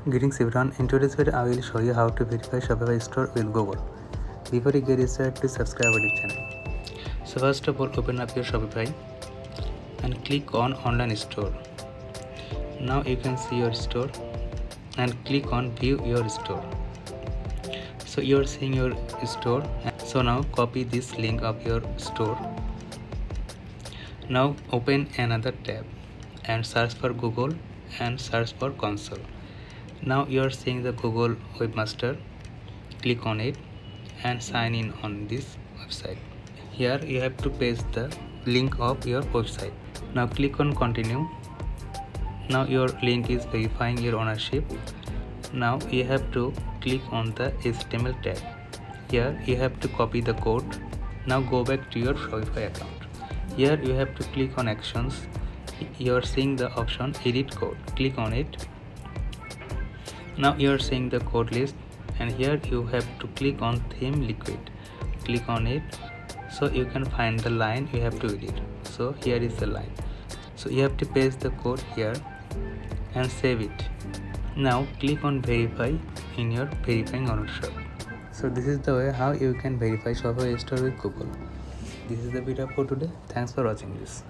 Greetings everyone, in today's video I will show you how to verify Shopify Store with Google. Before you get started, please subscribe our channel. So first of all, open up your Shopify and click on Online Store. Now you can see your store and click on View Your Store. So you are seeing your store. So now copy this link of your store. Now open another tab and search for Google and search for console. Now you are seeing the Google Webmaster. Click on it and sign in on this website. Here you have to paste the link of your website. Now click on continue. Now your link is verifying your ownership. Now you have to click on the HTML tag. Here you have to copy the code. Now go back to your Shopify account. Here you have to click on actions. You are seeing the option edit code. Click on it. Now you are seeing the code list, and here you have to click on theme liquid. Click on it so you can find the line you have to edit. So here is the line. So you have to paste the code here and save it. Now click on verify in your verifying ownership. So this is the way how you can verify Shopify Store with Google. This is the video for today. Thanks for watching this.